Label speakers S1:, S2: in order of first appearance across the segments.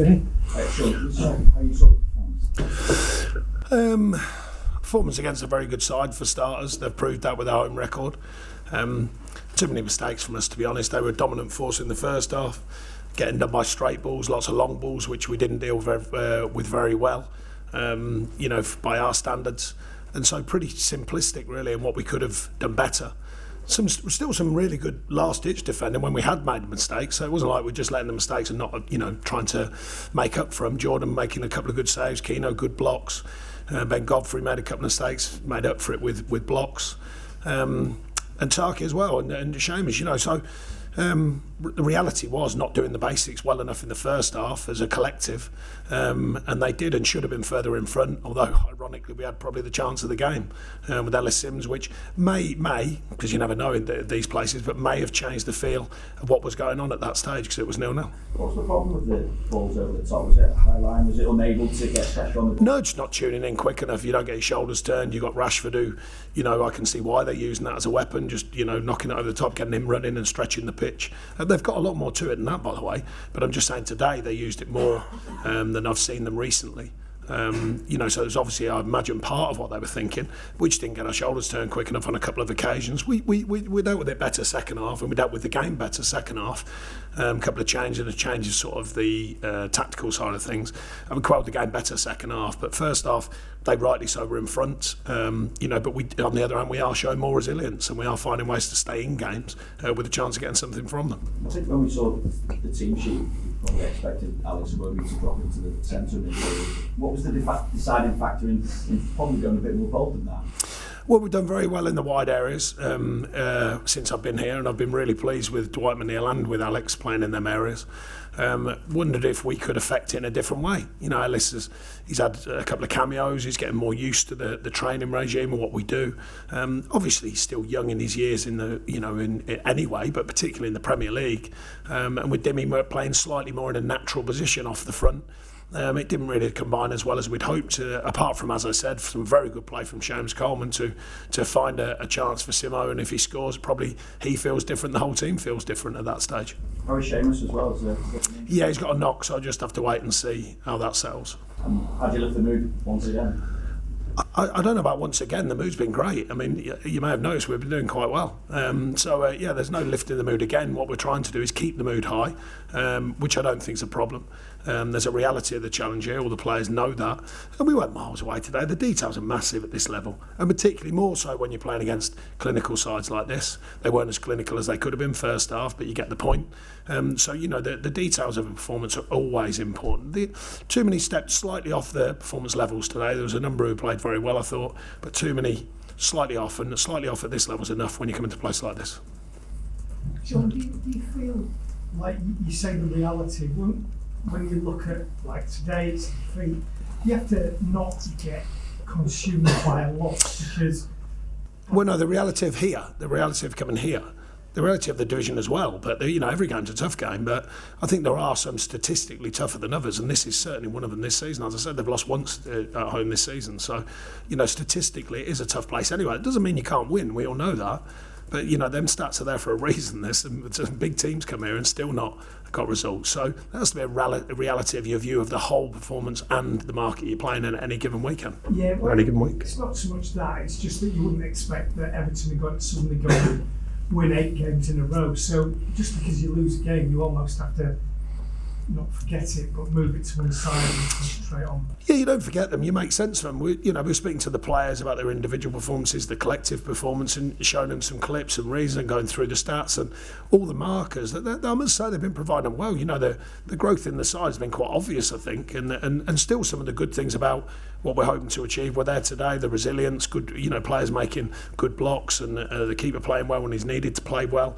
S1: Vinny?
S2: How you saw the performance?
S1: Performance against a very good side for starters. They've proved that with our home record. Too many mistakes from us, to be honest. They were a dominant force in the first half, getting done by straight balls, lots of long balls, which we didn't deal with very well, by our standards. And so pretty simplistic, really, in what we could have done better. Still some really good last-ditch defending when we had made mistakes. So it wasn't like we're just letting the mistakes and not, trying to make up for them. Jordan making a couple of good saves, Keno good blocks. Ben Godfrey made a couple of mistakes, made up for it with blocks. And Taki as well, and Seamus, so the reality was not doing the basics well enough in the first half as a collective, and they did and should have been further in front, although ironically we had probably the chance of the game with Ellis Sims, which may, because you never know in these places, but may have changed the feel of what was going on at that stage because it was 0-0.
S2: What's the problem with the balls over the top? Was it a high line? Was it unable to get pressure on the ball?
S1: No, just not tuning in quick enough. You don't get your shoulders turned. You've got Rashford who, I can see why they're using that as a weapon, just, knocking it over the top, getting him running and stretching the pitch. They've got a lot more to it than that, by the way, but I'm just saying today they used it more than I've seen them recently. So there's obviously, I imagine, part of what they were thinking. We just didn't get our shoulders turned quick enough on a couple of occasions. We dealt with it better second half, and we dealt with the game better second half. A couple of changes sort of the tactical side of things. And we quelled the game better second half, but first half they rightly so were in front. But we, on the other hand, we are showing more resilience and we are finding ways to stay in games with a chance of getting something from them.
S2: I think when we saw the team sheet, we probably expected Alex Iwobi to drop into the centre of the field. What was the deciding factor in probably going a bit more bold than that?
S1: Well, we've done very well in the wide areas since I've been here, and I've been really pleased with Dwight McNeil and with Alex playing in them areas. Wondered if we could affect it in a different way. Ellis he's had a couple of cameos. He's getting more used to the training regime and what we do. Obviously, he's still young in his years in anyway, but particularly in the Premier League. And with Dimmy, we're playing slightly more in a natural position off the front. It didn't really combine as well as we'd hoped, apart from, as I said, some very good play from Seamus Coleman to find a chance for Simo, and if he scores, probably he feels different, the whole team feels different at that stage.
S2: How is Seamus as well?
S1: Yeah, he's got a knock, so I just have to wait and see how that settles.
S2: How do you lift the mood once again?
S1: I don't know about once again. The mood's been great. I mean, you may have noticed we've been doing quite well. There's no lifting the mood again. What we're trying to do is keep the mood high, which I don't think is a problem. There's a reality of the challenge here. All the players know that. And we weren't miles away today. The details are massive at this level, and particularly more so when you're playing against clinical sides like this. They weren't as clinical as they could have been first half, but you get the point. The details of a performance are always important. Too many steps slightly off the performance levels today. There was a number who played very well, I thought, but too many slightly off, and slightly off at this level is enough when you come into a place like this.
S3: John, do you feel like you say the reality when you look at like today, it's defeat, you have to not get consumed by a loss because.
S1: Well, no, the reality of coming here. The reality of the division as well, but every game's a tough game, but I think there are some statistically tougher than others, and this is certainly one of them this season. As I said, they've lost once at home this season, so statistically it is a tough place anyway. It doesn't mean you can't win, we all know that, but them stats are there for a reason. There's some big teams come here and still not got results, so that has to be a reality of your view of the whole performance and the market you're playing in at any given weekend.
S3: Yeah, well,
S1: any given week.
S3: It's not so much that, it's just that you wouldn't expect that Everton are going to suddenly go and win 8 games in a row. So just because you lose a game, you almost have to not forget it, but move it to one side and concentrate on.
S1: Yeah, you don't forget them. You make sense of them. We're speaking to the players about their individual performances, the collective performance, and showing them some clips and reason, going through the stats and all the markers. I must say they've been providing them well. The growth in the side has been quite obvious, I think, and still some of the good things about what we're hoping to achieve were there today. The resilience, good, players making good blocks, and the keeper playing well when he's needed to play well.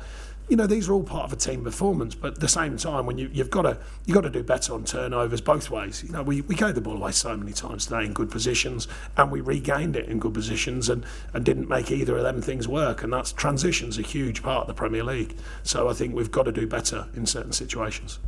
S1: These are all part of a team performance, but at the same time, when you've got to do better on turnovers both ways. We gave the ball away so many times today in good positions, and we regained it in good positions, and didn't make either of them things work. And that's transition's a huge part of the Premier League. So I think we've got to do better in certain situations.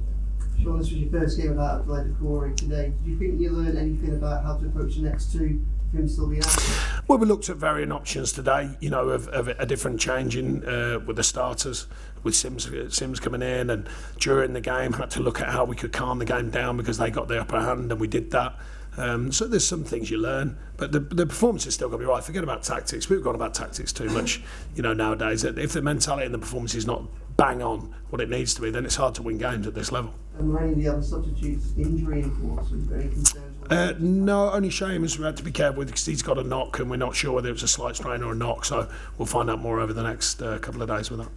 S4: Sean, this was your first game without Athletic Glory today. Do you think you learned anything about how to approach the next 2 can still be out?
S1: Well, we looked at varying options today, you know, of a different change in with the starters, with Sims coming in, and during the game had to look at how we could calm the game down because they got the upper hand, and we did that. So there's some things you learn, but the performance is still going to be right. Forget about tactics. We've gone about tactics too much, you know, nowadays. If the mentality and the performance is not bang on what it needs to be, then it's hard to win games at this level.
S4: And were any of the other substitutes injury reports? Were there any concerns?
S1: No, only Seamus we had to be careful with because he's got a knock and we're not sure whether it was a slight strain or a knock, so we'll find out more over the next couple of days with that.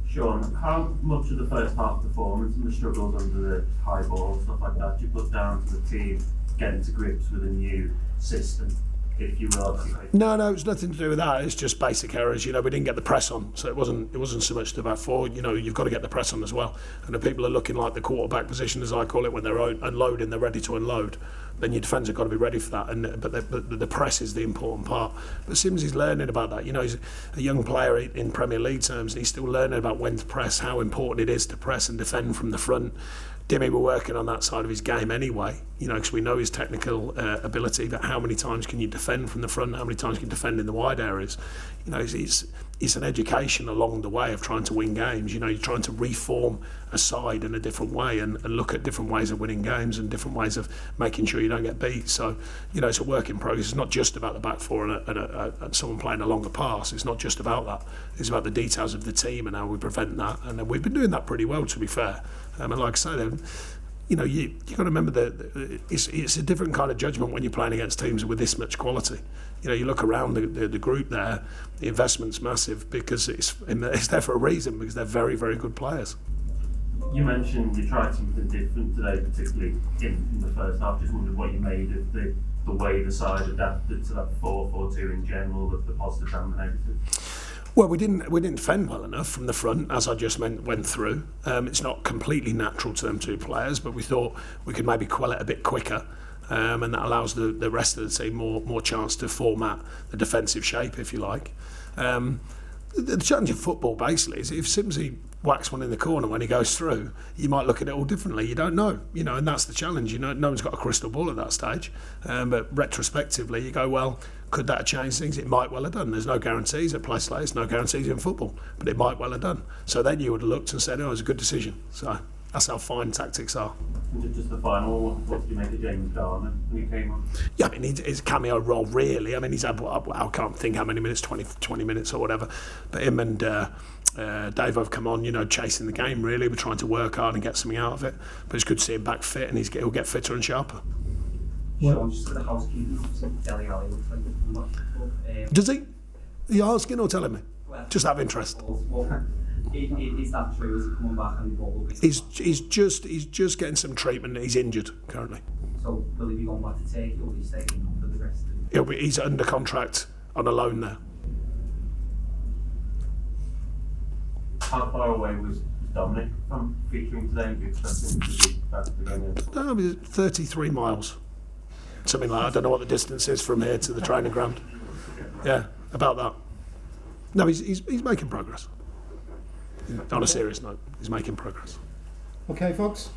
S5: Sean, how much of the first half performance and the struggles under the high ball and stuff like that do you put down to the team getting to grips with a new system, if you will?
S1: No, it's nothing to do with that. It's just basic errors. You know, we didn't get the press on, so it wasn't so much the back four. You know, you've got to get the press on as well. And if people are looking like the quarterback position, as I call it, when they're unloading, they're ready to unload, then your defence have got to be ready for that. But the press is the important part. But Sims is learning about that. You know, he's a young player in Premier League terms, and he's still learning about when to press, how important it is to press and defend from the front. Dimmy were working on that side of his game anyway, you know, because we know his technical ability, but how many times can you defend from the front, how many times can you defend in the wide areas? You know, it's an education along the way of trying to win games. You know, you're trying to reform a side in a different way and look at different ways of winning games and different ways of making sure you don't get beat. So, you know, it's a work in progress. It's not just about the back four and someone playing a longer pass. It's not just about that. It's about the details of the team and how we prevent that. And we've been doing that pretty well, to be fair. And like I say, you know, you got to remember that it's a different kind of judgment when you're playing against teams with this much quality. You know, you look around the group there, the investment's massive because it's there for a reason, because they're very, very good players.
S5: You mentioned you tried something different today, particularly in the first half. Just wondered what you made of the way the side adapted to that 4-4-2 in general, the positives and the negatives.
S1: Well, we didn't defend well enough from the front, as I just went through. It's not completely natural to them two players, but we thought we could maybe quell it a bit quicker, and that allows the rest of the team more chance to format the defensive shape, if you like. The challenge of football, basically, is if Simsy whacks one in the corner when he goes through, you might look at it all differently. You don't know, you know, and that's the challenge. You know, no one's got a crystal ball at that stage. But retrospectively, you go, well, could that have changed things? It might well have done. There's no guarantees at place like this, no guarantees in football, but it might well have done. So then you would have looked and said, oh, it was a good decision. So that's how fine tactics are.
S5: Just the final one, what did you make of James Garner when he came on?
S1: Yeah, I mean, his cameo role, really. I mean, he's had, I can't think how many minutes, 20 minutes or whatever. But him and Dave have come on, you know, chasing the game, really. We're trying to work hard and get something out of it. But it's good to see him back fit, and he'll get fitter and sharper.
S6: Sean, just for the housekeeping, Dele Alli looks like a much club.
S1: Does he? Are you asking or telling me?
S6: Well,
S1: just out of interest.
S6: Is that true? Is he coming back and the ball will be?
S1: He's just getting some treatment. He's injured currently.
S6: So will he be going back to Turkey or will he stay for the rest of the...
S1: He's under contract on a loan there.
S5: How far away was Dominic from featuring today? Do you expect him to be back again?
S1: No, 33 miles. Something like that. I don't know what the distance is from here to the training ground. Yeah, about that. No, he's making progress. On a serious note, he's making progress.
S7: Okay, folks.